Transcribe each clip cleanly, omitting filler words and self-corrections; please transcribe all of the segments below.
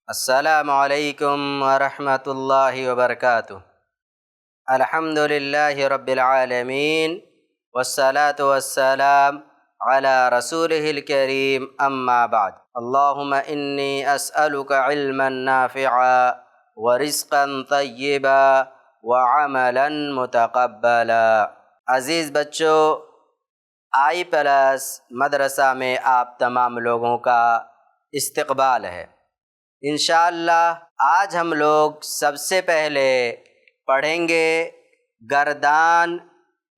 السلام علیکم ورحمۃ اللہ وبرکاتہ۔ الحمد للہ رب العالمین والصلاة والسلام علی رسولہ الکریم، اما بعد۔ اللہم انی اسألک علما نافعا ورزقا طیبا وعملا متقبلا۔ عزیز بچوں، آئی پلس مدرسہ میں آپ تمام لوگوں کا استقبال ہے۔ انشاءاللہ آج ہم لوگ سب سے پہلے پڑھیں گے گردان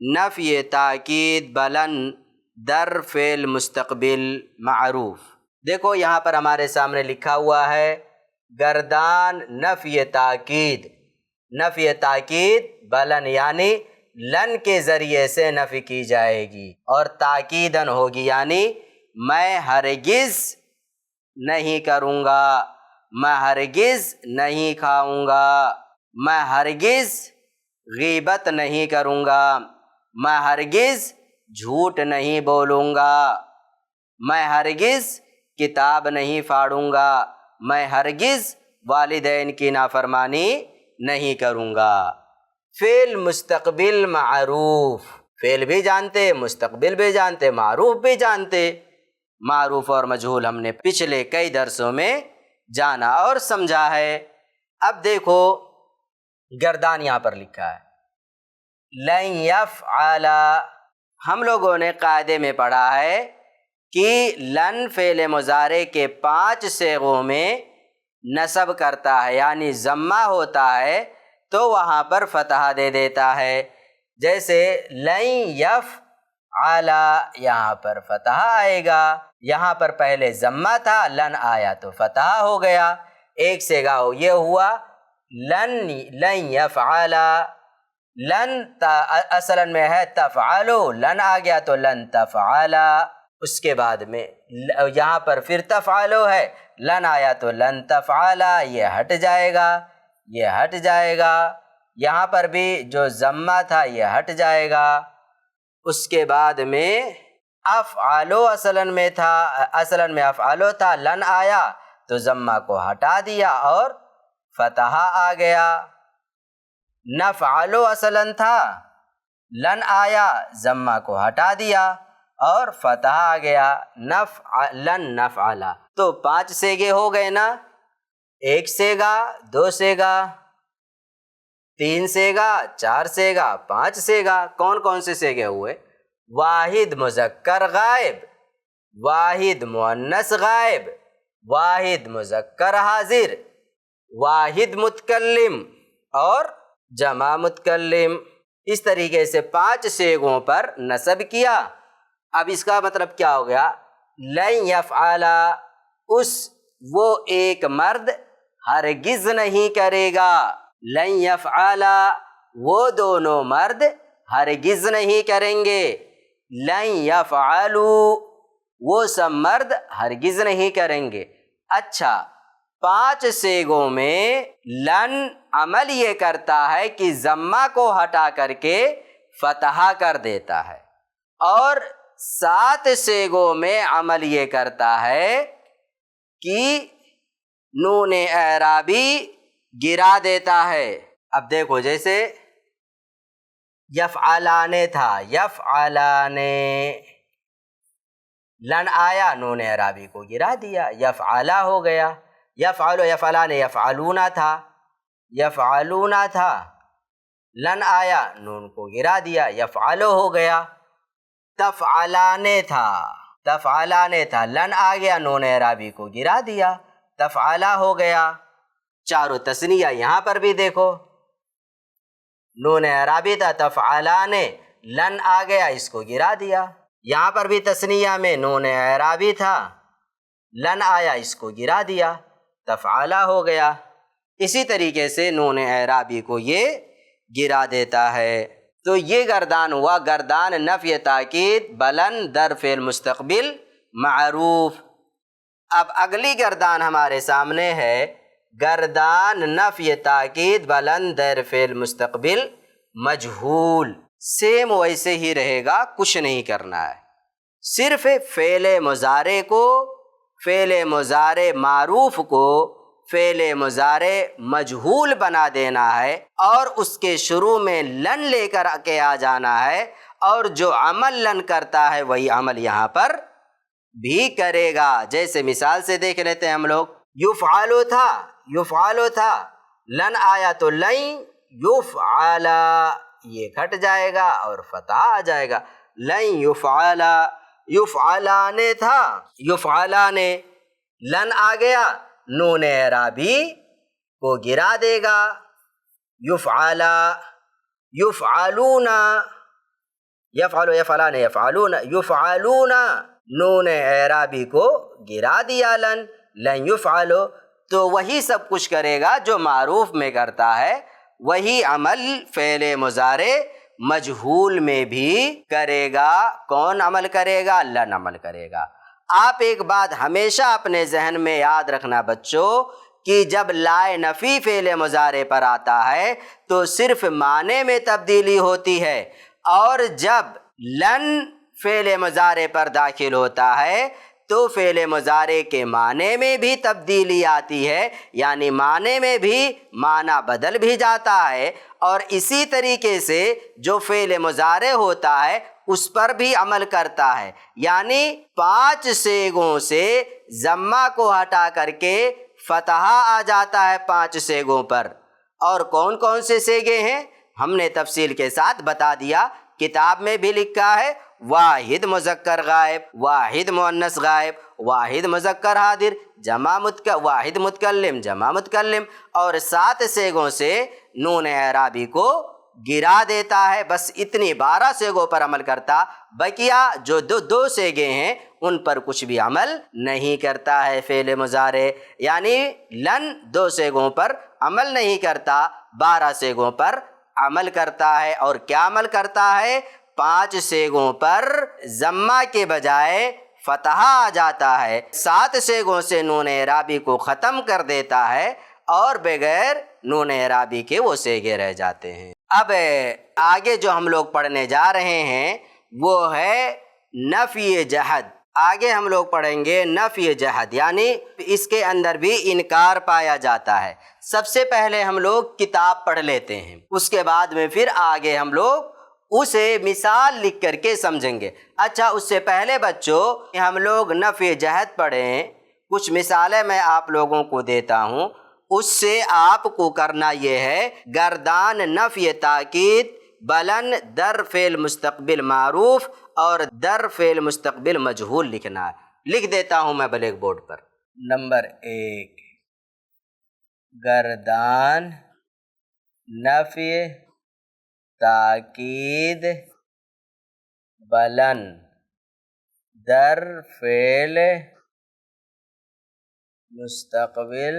نفی تاکید بلند در فعل مستقبل معروف۔ دیکھو یہاں پر ہمارے سامنے لکھا ہوا ہے گردان نفی تاکید۔ نفی تاکید بلند یعنی لن کے ذریعے سے نفی کی جائے گی، اور تاکیدن ہوگی یعنی میں ہرگز نہیں کروں گا، میں ہرگز نہیں کھاؤں گا، میں ہرگز غیبت نہیں کروں گا، میں ہرگز جھوٹ نہیں بولوں گا، میں ہرگز کتاب نہیں پھاڑوں گا، میں ہرگز والدین کی نافرمانی نہیں کروں گا۔ فعل مستقبل معروف، فعل بھی جانتے، مستقبل بھی جانتے، معروف بھی جانتے۔ معروف اور مجہول ہم نے پچھلے کئی درسوں میں جانا اور سمجھا ہے۔ اب دیکھو گردان یہاں پر لکھا ہے لن یفعل۔ ہم لوگوں نے قاعدے میں پڑھا ہے کہ لن فعل مضارع کے 5 صیغوں میں نصب کرتا ہے، یعنی ضمہ ہوتا ہے تو وہاں پر فتحہ دے دیتا ہے۔ جیسے لن یفعل، یہاں پر فتحہ آئے گا، یہاں پر پہلے ضمہ تھا، لن آیا تو فتحہ ہو گیا۔ ایک صیغہ یہ ہوا لن یفعل۔ لن اصلاً میں ہے تفعلو، لن آ گیا تو لن تفعل۔ اس کے بعد میں یہاں پر پھر تفعلو ہے، لن آیا تو لن تفعل، یہ ہٹ جائے گا، یہ ہٹ جائے گا۔ یہاں پر بھی جو ضمہ تھا یہ ہٹ جائے گا۔ اس کے بعد میں افعلو اصلاً میں تھا، اصلاً میں افعلو تھا، لن آیا تو ضمہ کو ہٹا دیا اور فتحہ آ گیا۔ نفعلو اصلاً تھا، لن آیا ضمہ کو ہٹا دیا اور فتحہ آ گیا، لن نفعل۔ تو 5 صیغے ہو گئے نا، 1 صیغہ، 2 صیغہ، 3 صیغہ، 4 صیغہ، 5 صیغہ۔ کون کون سے صیغے ہوئے؟ واحد مذکر غائب، واحد مؤنث غائب، واحد مذکر حاضر، واحد متکلم اور جمع متکلم۔ اس طریقے سے 5 صیغوں پر نصب کیا۔ اب اس کا مطلب کیا ہو گیا؟ لن یفعل، وہ ایک مرد ہرگز نہیں کرے گا۔ لن یفعل، وہ دونوں مرد ہرگز نہیں کریں گے۔ لن یفعلوا، وہ سب مرد ہرگز نہیں کریں گے۔ اچھا، 5 صیغوں میں لن عمل یہ کرتا ہے کہ ضمہ کو ہٹا کر کے فتحہ کر دیتا ہے، اور 7 صیغوں میں عمل یہ کرتا ہے کہ نون اعرابی گرا دیتا ہے۔ اب دیکھو جیسے یفعلان تھا، یفعلان، لن آیا نون اعرابی کو گرا دیا، یفعلا ہو گیا۔ یفعلو، یفعلان، یفعلون تھا، یفعلون تھا، لن آیا نون کو گرا دیا، یفعلو ہو گیا۔ تفعلان تھا، تفعلان تھا، لن آ گیا نون اعرابی کو گرا دیا، تفعلا ہو گیا۔ چاروں تثنیہ یہاں پر بھی دیکھو، نون اعرابی تھا تفعلان، لن آ گیا اس کو گرا دیا۔ یہاں پر بھی تثنیہ میں نون اعرابی تھا، لن آیا اس کو گرا دیا، تفعلا ہو گیا۔ اسی طریقے سے نون اعرابی کو یہ گرا دیتا ہے۔ تو یہ گردان ہوا گردان نفی تاکید بلند در فعل مستقبل معروف۔ اب اگلی گردان ہمارے سامنے ہے گردان نفی تاکید بلند در فعل مستقبل مجہول۔ سیم ویسے ہی رہے گا، کچھ نہیں کرنا ہے، صرف فعل مضارع کو، فعل مضارع معروف کو فعل مضارع مجہول بنا دینا ہے اور اس کے شروع میں لن لے کر کے آ جانا ہے، اور جو عمل لن کرتا ہے وہی عمل یہاں پر بھی کرے گا۔ جیسے مثال سے دیکھ لیتے ہیں ہم لوگ، یفعلو تھا، یفعلو تھا، لن آیا تو لن یفعلا، یہ کھٹ جائے گا اور فتح آ جائے گا، لن یفعلا۔ یفعلانے تھا، یفعلانے، لن آ گیا، نون اعرابی کو گرا دے گا، یفعلا، یفعلون، یفعلو، یفعلان، یفعلون، یفعلون، نون اعرابی کو گرا دیا لن، لن یفعلو۔ تو وہی سب کچھ کرے گا جو معروف میں کرتا ہے، وہی عمل فعل مضارع مجہول میں بھی کرے گا۔ کون عمل کرے گا؟ لن عمل کرے گا۔ آپ ایک بات ہمیشہ اپنے ذہن میں یاد رکھنا بچوں، کہ جب لائے نفی فعل مضارع پر آتا ہے تو صرف معنی میں تبدیلی ہوتی ہے، اور جب لن فعل مضارع پر داخل ہوتا ہے تو فعل مضارع کے معنی میں بھی تبدیلی آتی ہے، یعنی معنی میں بھی معنی بدل بھی جاتا ہے، اور اسی طریقے سے جو فعل مضارع ہوتا ہے اس پر بھی عمل کرتا ہے، یعنی 5 صیغوں سے ضمہ کو ہٹا کر کے فتحہ آ جاتا ہے 5 صیغوں پر۔ اور کون کون سے صیغے ہیں ہم نے تفصیل کے ساتھ بتا دیا، کتاب میں بھی لکھا ہے، واحد مذکر غائب، واحد مؤنث غائب، واحد مذکر حاضر، واحد متکلم، جمع متکلم، اور 7 صیغوں سے نون اعرابی کو گرا دیتا ہے۔ بس اتنی 12 صیغوں پر عمل کرتا، بقیہ جو دو صیغے ہیں ان پر کچھ بھی عمل نہیں کرتا ہے فعل مضارع، یعنی لن 2 صیغوں پر عمل نہیں کرتا، 12 صیغوں پر عمل کرتا ہے۔ اور کیا عمل کرتا ہے؟ 5 صیغوں پر ضمہ کے بجائے فتحہ آ جاتا ہے، 7 صیغوں سے نون اعرابی کو ختم کر دیتا ہے، اور بغیر نون اعرابی کے وہ صیغے رہ جاتے ہیں۔ اب آگے جو ہم لوگ پڑھنے جا رہے ہیں وہ ہے نفی جہد۔ آگے ہم لوگ پڑھیں گے نفی جہد، یعنی اس کے اندر بھی انکار پایا جاتا ہے۔ سب سے پہلے ہم لوگ کتاب پڑھ لیتے ہیں، اس کے بعد میں پھر آگے ہم لوگ اسے مثال لکھ کر کے سمجھیں گے۔ اچھا، اس سے پہلے بچوں ہم لوگ نفی جہد پڑھیں، کچھ مثالیں میں آپ لوگوں کو دیتا ہوں، اس سے آپ کو کرنا یہ ہے، گردان نفی تاکید بلن در فعل مستقبل معروف اور در فعل مستقبل مجہول لکھنا ہے۔ لکھ دیتا ہوں میں بلیک بورڈ پر۔ نمبر 1، گردان نفی تاکید بلن در فعل مستقبل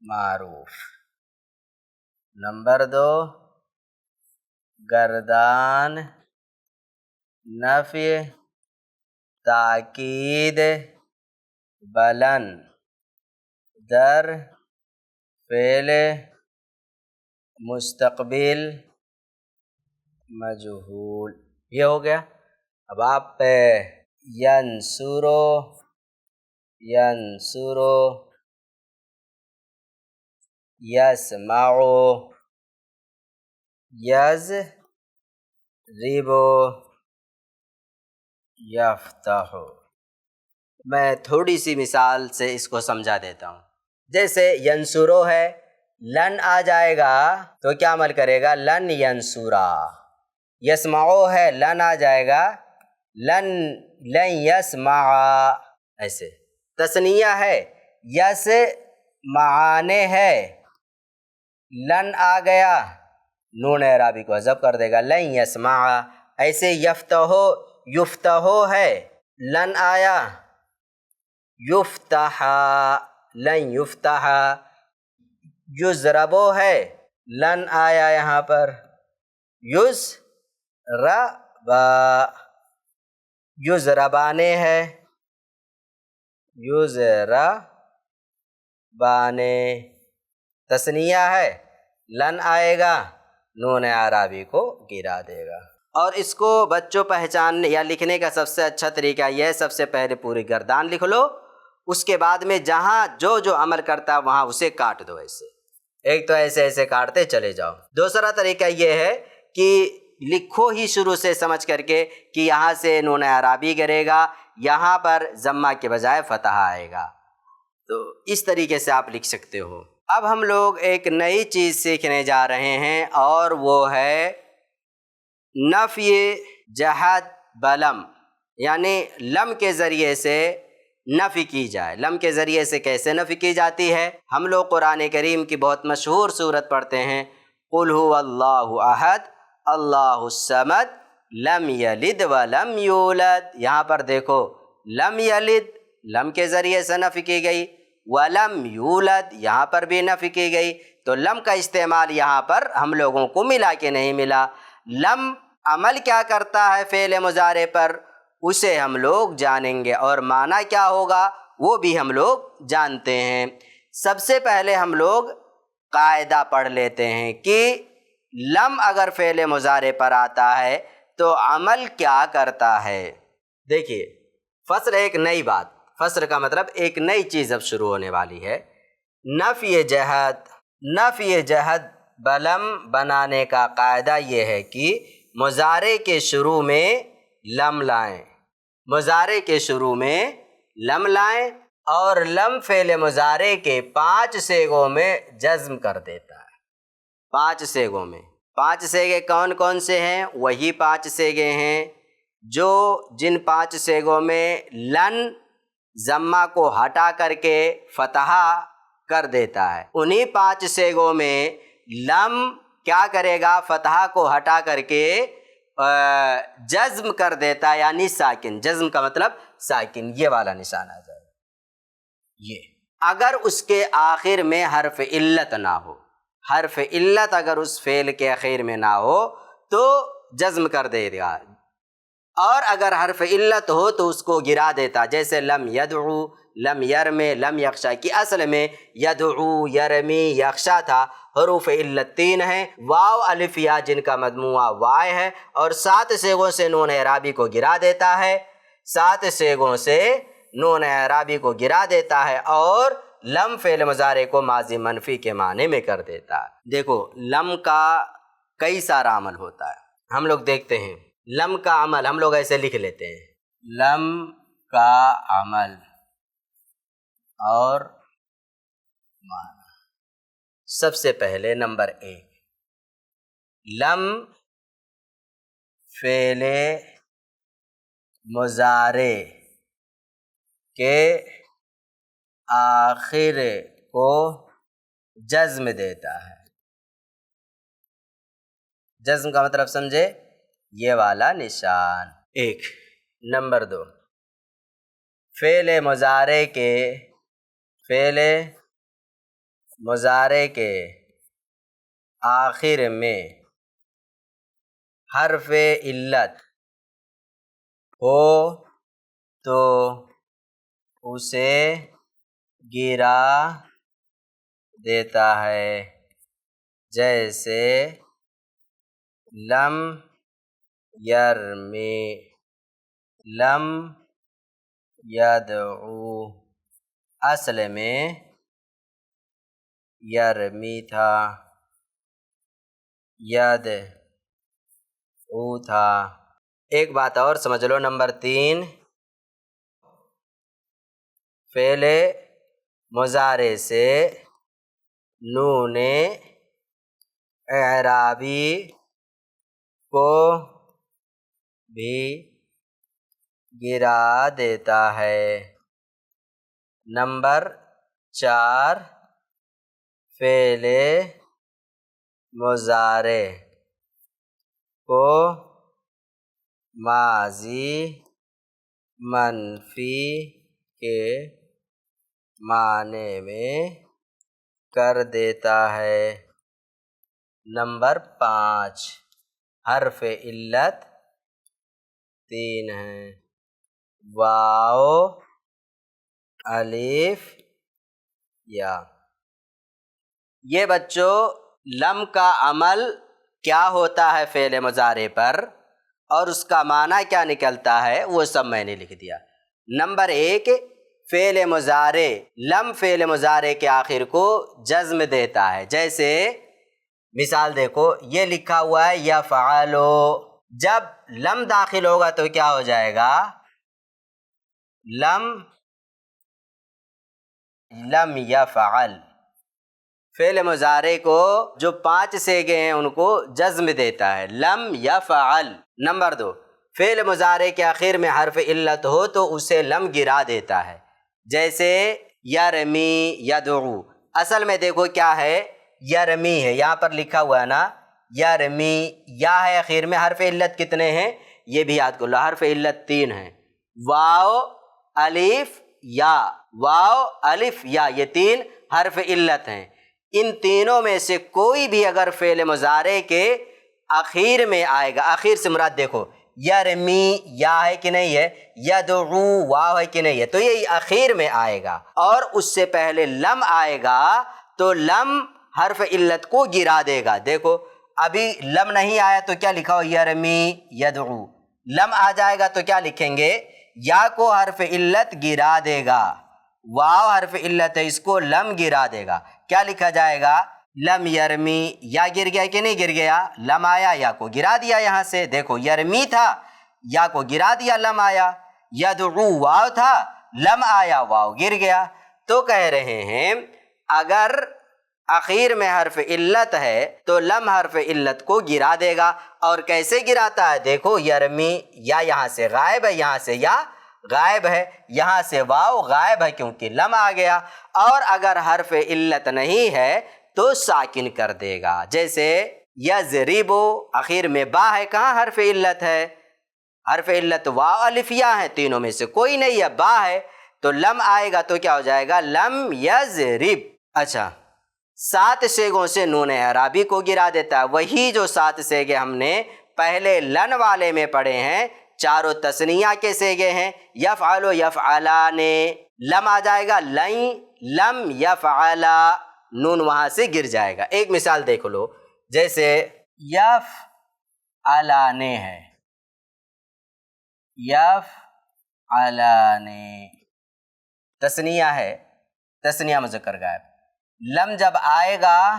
معروف۔ نمبر 2، گردان نفی تاکید بلن در فعل مستقبل مجہول۔ یہ ہو گیا۔ اب آپ ینصرو، ینصرو، یسمعو، یضرب، یفتح۔ میں تھوڑی سی مثال سے اس کو سمجھا دیتا ہوں۔ جیسے ینصرو ہے، لن آ جائے گا تو کیا عمل کرے گا؟ لن ینصرا۔ یسمعو ہے، لن آ جائے گا، لن یسمعا۔ ایسے تثنیہ ہے، یس معانے ہے، لن آ گیا، نون اعرابی کو حذف کر دے گا، لن یسمعا۔ ایسے یفتحو، یفتحو ہے، لن آیا، یفتحا، لن یفتحا۔ یضربو ہے، لن آیا یہاں پر، یضربا۔ یضربانے ہے، یضربانے، تثنیہ ہے، لن آئے گا، نون اعرابی کو گرا دے گا۔ اور اس کو بچوں پہچاننے یا لکھنے کا سب سے اچھا طریقہ یہ ہے، سب سے پہلے پوری گردان لکھ لو، اس کے بعد میں جہاں جو جو عمل کرتا ہے وہاں اسے کاٹ دو. ایسے ایک تو ایسے کاٹتے چلے جاؤ. دوسرا طریقہ یہ ہے کہ لکھو ہی شروع سے سمجھ کر کے کہ یہاں سے نون اعرابی گرے گا، یہاں پر ضمہ کے بجائے فتح آئے گا. تو اس طریقے سے آپ لکھ سکتے ہو. اب ہم لوگ ایک نئی چیز سیکھنے جا رہے ہیں اور وہ ہے نفی جہد بلم، یعنی لم کے ذریعے سے نفی کی جائے. لم کے ذریعے سے کیسے نفی کی جاتی ہے؟ ہم لوگ قرآن کریم کی بہت مشہور صورت پڑھتے ہیں، قل هو اللہ احد اللہ الصمد لم یلد ولم یولد. یہاں پر دیکھو لم یلد لم کے ذریعے سے نفی کی گئی، ولم یولد یہاں پر بھی نفی کی گئی. تو لم کا استعمال یہاں پر ہم لوگوں کو ملا کہ نہیں ملا. لم عمل کیا کرتا ہے فعل مضارع پر اسے ہم لوگ جانیں گے، اور معنی کیا ہوگا وہ بھی ہم لوگ جانتے ہیں. سب سے پہلے ہم لوگ قاعدہ پڑھ لیتے ہیں کہ لم اگر فعل مضارع پر آتا ہے تو عمل کیا کرتا ہے. دیکھیے فصل ایک نئی بات، فصل کا مطلب ایک نئی چیز اب شروع ہونے والی ہے. نفی جہد بلم بنانے کا قاعدہ یہ ہے کہ مضارع کے شروع میں لم لائیں، مضارع کے شروع میں لم لائیں، اور لم فعل مضارع کے 5 صیغوں میں جزم کر دیتا ہے. 5 صیغوں میں. 5 صیغے کون کون سے ہیں؟ وہی 5 صیغے ہیں جن 5 صیغوں میں لن ضمہ کو ہٹا کر کے فتحہ کر دیتا ہے. انہی 5 صیغوں میں لم کیا کرے گا؟ فتحہ کو ہٹا کر کے جزم کر دیتا ہے، یعنی ساکن. جزم کا مطلب ساکن، یہ والا نشان آ جائے. یہ اگر اس کے آخر میں حرف علت نہ ہو، حرف علت اگر اس فعل کے آخر میں نہ ہو تو جزم کر دے گا، اور اگر حرف علت ہو تو اس کو گرا دیتا. جیسے لم یدعو، لم یرمی، لم یخشا کی اصل میں یدعو، یرمی، یخشا تھا. حروف علت 3 ہیں، واو الف یا جن کا مجموعہ وائے ہے، اور 7 صیغوں سے نون اعرابی کو گرا دیتا ہے. 7 صیغوں سے نون اعرابی کو گرا دیتا ہے اور لم فعل مضارع کو ماضی منفی کے معنی میں کر دیتا ہے. دیکھو لم کا کئی سارا عمل ہوتا ہے، ہم لوگ دیکھتے ہیں. لم کا عمل ہم لوگ ایسے لکھ لیتے ہیں، لم کا عمل اور معنی. سب سے پہلے نمبر 1، لم فعل مضارع کے آخر کو جزم دیتا ہے. جزم کا مطلب سمجھے؟ یہ والا نشان. 1. نمبر 2، فعل مضارع کے آخر میں حرف علت ہو تو اسے گرا دیتا ہے. جیسے لم یرمی، لم یدعو، اصل میں یرمی تھا، یدعو تھا. ایک بات اور سمجھ لو. نمبر 3، فعل مضارع سے نون اعرابی کو بھی گرا دیتا ہے. نمبر 4، فعل مضارع کو ماضی منفی کے معنی میں کر دیتا ہے. نمبر 5، حرف علت 3 ہیں، واو الف یا. یہ بچوں لم کا عمل کیا ہوتا ہے فعل مضارع پر اور اس کا معنی کیا نکلتا ہے وہ سب میں نے لکھ دیا. نمبر 1، فعل مضارع لم فعل مضارع کے آخر کو جزم دیتا ہے. جیسے مثال دیکھو، یہ لکھا ہوا ہے یفعلو، جب لم داخل ہوگا تو کیا ہو جائے گا؟ لم یفعل. فعل مضارع کو جو 5 صیغے ہیں ان کو جزم دیتا ہے، لم یفعل. نمبر 2، فعل مضارع کے آخر میں حرف علت ہو تو اسے لم گرا دیتا ہے. جیسے یرمی یدعو، اصل میں دیکھو کیا ہے، یرمی ہے، یہاں پر لکھا ہوا ہے نا یرمی، یا ہے آخر میں. حرف علت کتنے ہیں یہ بھی یاد کر لو، حرف علت 3 ہیں، واو الف یا، واو الف یا، یہ 3 حرف علت ہیں. ان تینوں میں سے کوئی بھی اگر فعل مضارع کے آخر میں آئے گا، آخر سے مراد دیکھو یرمی یا ہے کہ نہیں ہے، یدعو واو ہے کہ نہیں ہے، تو یہ آخر میں آئے گا اور اس سے پہلے لم آئے گا تو لم حرف علت کو گرا دے گا. دیکھو ابھی لم نہیں آیا تو کیا لکھا ہو، یرمی یدعو. لم آ جائے گا تو کیا لکھیں گے، یا کو حرف علت گرا دے گا، واو حرف علت ہے اس کو لم گرا دے گا. کیا لکھا جائے گا، لم یرمی. یا گر گیا کہ نہیں گر گیا، لم آیا یا کو گرا دیا. یہاں سے دیکھو یرمی تھا، یا کو گرا دیا، لم آیا. یدعو واو تھا، لم آیا، واو گر گیا. تو کہہ رہے ہیں اگر آخر میں حرف علت ہے تو لم حرف علت کو گرا دے گا. اور کیسے گراتا ہے دیکھو، یرمی یا یہاں سے غائب ہے، یہاں سے یا غائب ہے، یہاں سے واو غائب ہے کیونکہ لم آ گیا. اور اگر حرف علت نہیں ہے تو ساکن کر دے گا. جیسے یضربو، آخر میں با ہے، کہاں حرف علت ہے، حرف علت واو الف یا ہے، تینوں میں سے کوئی نہیں ہے، با ہے، تو لم آئے گا تو کیا ہو جائے گا، لم یضرب. اچھا، 7 صیغوں سے نون اعرابی کو گرا دیتا ہے. وہی جو 7 صیغے ہم نے پہلے لن والے میں پڑھے ہیں، چاروں تثنیہ کے صیغے ہیں. یفعلو یفعلان، لم آ جائے گا، لم یفعلا، نون وہاں سے گر جائے گا. ایک مثال دیکھ لو، جیسے یفعلان ہے، یفعلان تثنیہ ہے، تثنیہ مذکر غائب. لم جب آئے گا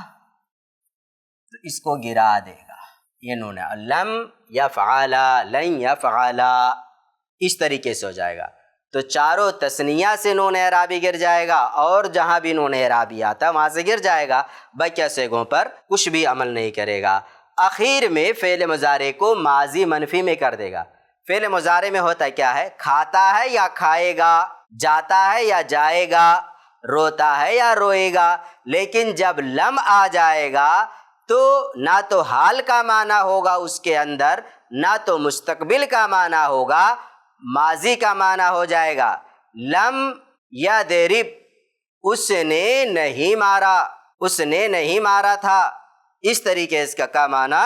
تو اس کو گرا دے گا، یہ نون ہے، لم یفعلا، لن یفعلا، اس طریقے سے ہو جائے گا. تو چاروں تثنیہ سے نون اعرابی گر جائے گا، اور جہاں بھی نون اعرابی آتا ہے وہاں سے گر جائے گا. بقیہ صیغوں پر کچھ بھی عمل نہیں کرے گا. آخر میں فعل مضارع کو ماضی منفی میں کر دے گا. فعل مضارع میں ہوتا کیا ہے، کھاتا ہے یا کھائے گا، جاتا ہے یا جائے گا، روتا ہے یا روئے گا. لیکن جب لم آ جائے گا تو نہ تو حال کا معنی ہوگا اس کے اندر، نہ تو مستقبل کا معنی ہوگا، ماضی کا معنی ہو جائے گا. لم یضرب، اس نے نہیں مارا، اس نے نہیں مارا تھا. اس طریقے سے کا معنی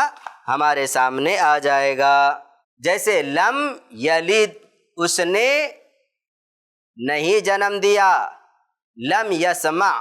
ہمارے سامنے آ جائے گا. جیسے لم یلد، اس نے نہیں جنم دیا. لم یسمع،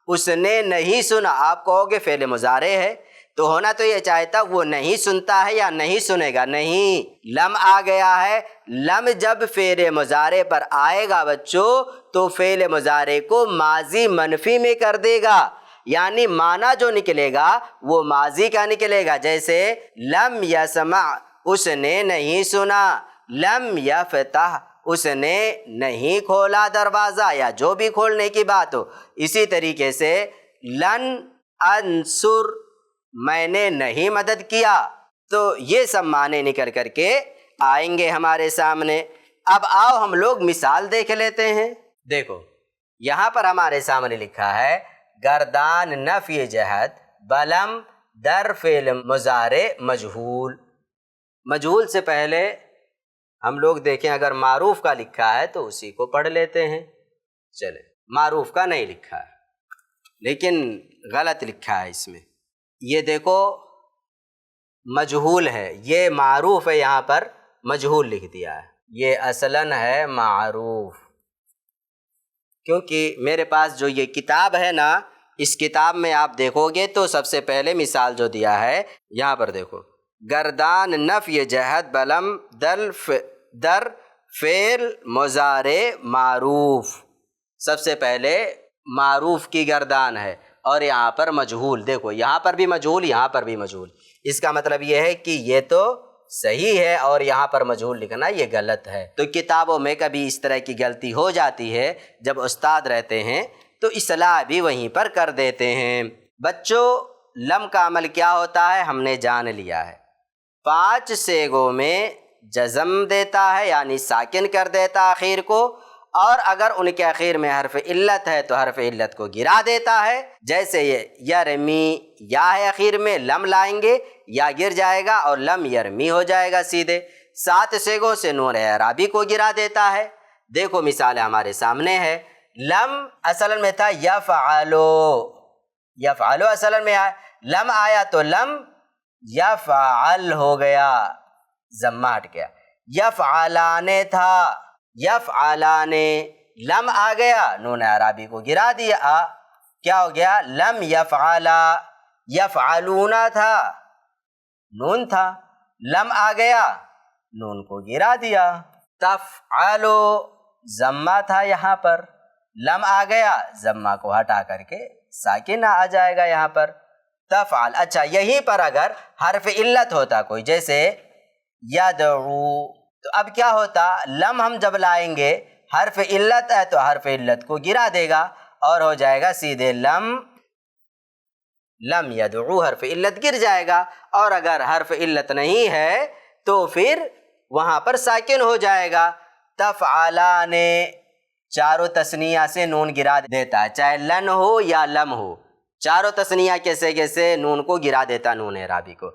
اس نے نہیں سنا. آپ کہو گے فعل مضارع ہے تو ہونا تو یہ چاہتا وہ نہیں سنتا ہے یا نہیں سنے گا، نہیں، لم آ گیا ہے. لم جب فعل مضارع پر آئے گا بچوں تو فعل مضارع کو ماضی منفی میں کر دے گا، یعنی معنی جو نکلے گا وہ ماضی کا نکلے گا. جیسے لم یسمع، اس نے نہیں سنا. لم یفتح، اس نے نہیں کھولا دروازہ، یا جو بھی کھولنے کی بات ہو. اسی طریقے سے لن انصر، میں نے نہیں مدد کیا. تو یہ سب معنی نکل کر کے آئیں گے ہمارے سامنے. اب آؤ ہم لوگ مثال دیکھ لیتے ہیں. دیکھو یہاں پر ہمارے سامنے لکھا ہے گردان نفی جہت بلم در فعل مضارع مجہول. مجہول سے پہلے ہم لوگ دیکھیں اگر معروف کا لکھا ہے تو اسی کو پڑھ لیتے ہیں. چلے، معروف کا نہیں لکھا ہے لیکن غلط لکھا ہے اس میں. یہ دیکھو مجہول ہے، یہ معروف ہے، یہاں پر مجہول لکھ دیا ہے. یہ اصلاً ہے معروف، کیونکہ میرے پاس جو یہ کتاب ہے نا، اس کتاب میں آپ دیکھو گے تو سب سے پہلے مثال جو دیا ہے یہاں پر دیکھو، گردان نفی جہت بلم در فعل مضارع معروف. سب سے پہلے معروف کی گردان ہے، اور یہاں پر مجہول، دیکھو یہاں پر بھی مجہول، یہاں پر بھی مجہول، اس کا مطلب یہ ہے کہ یہ تو صحیح ہے اور یہاں پر مجہول لکھنا یہ غلط ہے۔ تو کتابوں میں کبھی اس طرح کی غلطی ہو جاتی ہے، جب استاد رہتے ہیں تو اصلاح بھی وہیں پر کر دیتے ہیں۔ بچوں، لم کا عمل کیا ہوتا ہے ہم نے جان لیا ہے، 5 صیغوں میں جزم دیتا ہے یعنی ساکن کر دیتا آخر کو، اور اگر ان کے آخر میں حرف علت ہے تو حرف علت کو گرا دیتا ہے، جیسے یہ یرمی، یا ہے آخر میں، لم لائیں گے یا گر جائے گا اور لم یرمی ہو جائے گا سیدھے۔ 7 صیغوں سے نون اعرابی کو گرا دیتا ہے، دیکھو مثال ہمارے سامنے ہے۔ لم اصل میں تھا یفعلو، یفعلو اصل میں آیا، لم آیا تو لم یفعل ہو گیا، ضمہ ہٹ گیا۔ یفعلانے تھا، یفعلانے، لم آ گیا، نون اعرابی کو گرا دیا، کیا ہو گیا؟ لم یفعلا۔ یفعلونا تھا، نون تھا، لم آ گیا، نون کو گرا دیا۔ تفعلو، ضمہ تھا یہاں پر، لم آ گیا، ضمہ کو ہٹا کر کے ساکن آ جائے گا یہاں پر، تفعل۔ اچھا، یہیں پر اگر حرف علت ہوتا کوئی، جیسے یدعو، تو اب کیا ہوتا؟ لم ہم جب لائیں گے، حرف علت ہے تو حرف علت کو گرا دے گا اور ہو جائے گا سیدھے لم یدعو، حرف علت گر جائے گا، اور اگر حرف علت نہیں ہے تو پھر وہاں پر ساکن ہو جائے گا۔ تفعلانے، چاروں تثنیہ سے نون گرا دیتا ہے، چاہے لن ہو یا لم ہو، چاروں تثنیہ کیسے کیسے نون کو گرا دیتا، نون اعرابی کو۔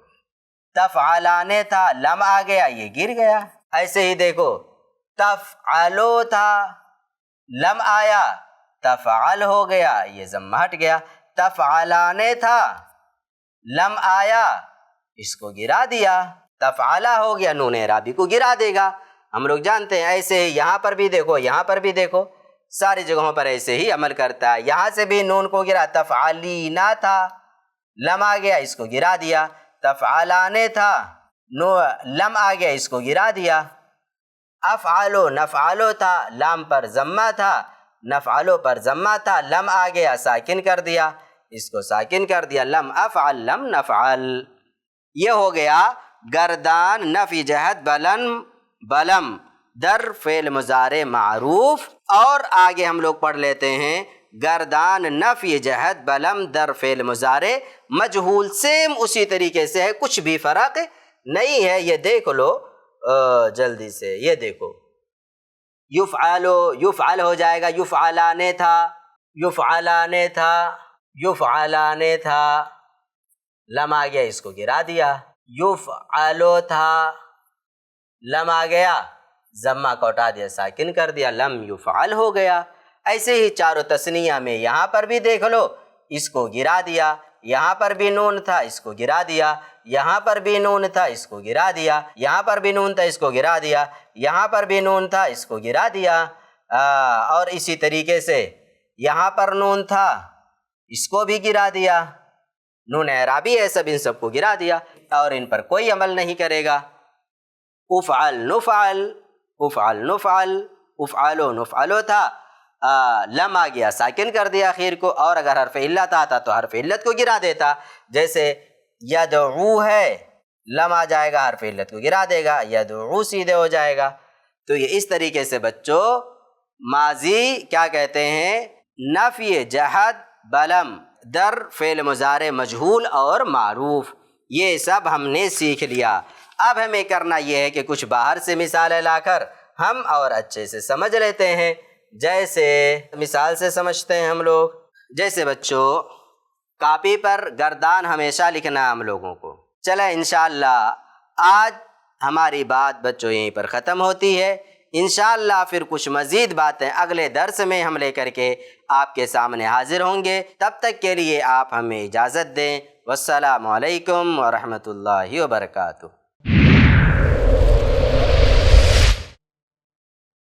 تفعلانے تھا، لم آ گیا، یہ گر گیا۔ ایسے ہی دیکھو، تفعلو تھا، لم آیا، تفعل ہو گیا، یہ ضمہ ہٹ گیا۔ تفعلانے تھا، لم آیا، اس کو گرا دیا، تفعلا ہو گیا، نون اعرابی کو گرا دے گا، ہم لوگ جانتے ہیں۔ ایسے ہی یہاں پر بھی دیکھو، یہاں پر بھی دیکھو، ساری جگہوں پر ایسے ہی عمل کرتا ہے۔ یہاں سے بھی نون کو گرا، تفعلینا تھا، لم آ گیا، اس کو گرا دیا۔ تفعلانے تھا، لم آ گیا، اس کو گرا دیا۔ افعلو، نفعلو تھا، لام پر ضمہ تھا، نفعلو پر ضمہ تھا، لم آ گیا، ساکن کر دیا، اس کو ساکن کر دیا، لم افعل لم نفعل۔ یہ ہو گیا گردان نفی جہت بلم در فعل مضارع معروف، اور آگے ہم لوگ پڑھ لیتے ہیں گردان نفی جہت بلم در فعل مضارع مجہول، سیم اسی طریقے سے ہے، کچھ بھی فرق نہیں ہے۔ یہ دیکھ لو جلدی سے، یہ دیکھو، یفعلو، یفعل ہو جائے گا، یفعلانے تھا، یفعلانے تھا، یفعلانے تھا، لم آ گیا، اس کو گرا دیا۔ یفعلو تھا، لم آ گیا، ضمہ کو ہٹا دیا، ساکن کر دیا، لم یفعل ہو گیا۔ ایسے ہی چاروں تثنیہ میں یہاں پر بھی دیکھ لو، اس کو گرا دیا، یہاں پر بھی نون تھا، اس کو گرا دیا، یہاں پر بھی نون تھا، اس کو گرا دیا، یہاں پر بھی نون تھا، اس کو گرا دیا، یہاں پر بھی نون تھا، اس کو گرا دیا، اور اسی طریقے سے یہاں پر نون تھا، اس کو بھی گرا دیا، نون اعرابی ہے سب، ان سب کو گرا دیا، اور ان پر کوئی عمل نہیں کرے گا۔ افعل نفعل، افعل نفعل، افعلو نفعلو تھا، لم آ گیا، ساکن کر دیا آخر کو، اور اگر حرف علت آتا تو حرف علت کو گرا دیتا، جیسے یدعو ہے، لم آ جائے گا، حرف علت کو گرا دے گا، یدعو سیدھے ہو جائے گا۔ تو یہ اس طریقے سے بچوں ماضی کیا کہتے ہیں؟ نفی جہت بلم در فعل مضارع مجہول اور معروف، یہ سب ہم نے سیکھ لیا۔ اب ہمیں کرنا یہ ہے کہ کچھ باہر سے مثالیں لا کر ہم اور اچھے سے سمجھ لیتے ہیں۔ جیسے مثال سے سمجھتے ہیں ہم لوگ، جیسے بچوں کاپی پر گردان ہمیشہ لکھنا ہم لوگوں کو۔ چلیں انشاءاللہ آج ہماری بات بچوں یہیں پر ختم ہوتی ہے، انشاءاللہ پھر کچھ مزید باتیں اگلے درس میں ہم لے کر کے آپ کے سامنے حاضر ہوں گے۔ تب تک کے لیے آپ ہمیں اجازت دیں۔ والسلام علیکم ورحمۃ اللہ وبرکاتہ۔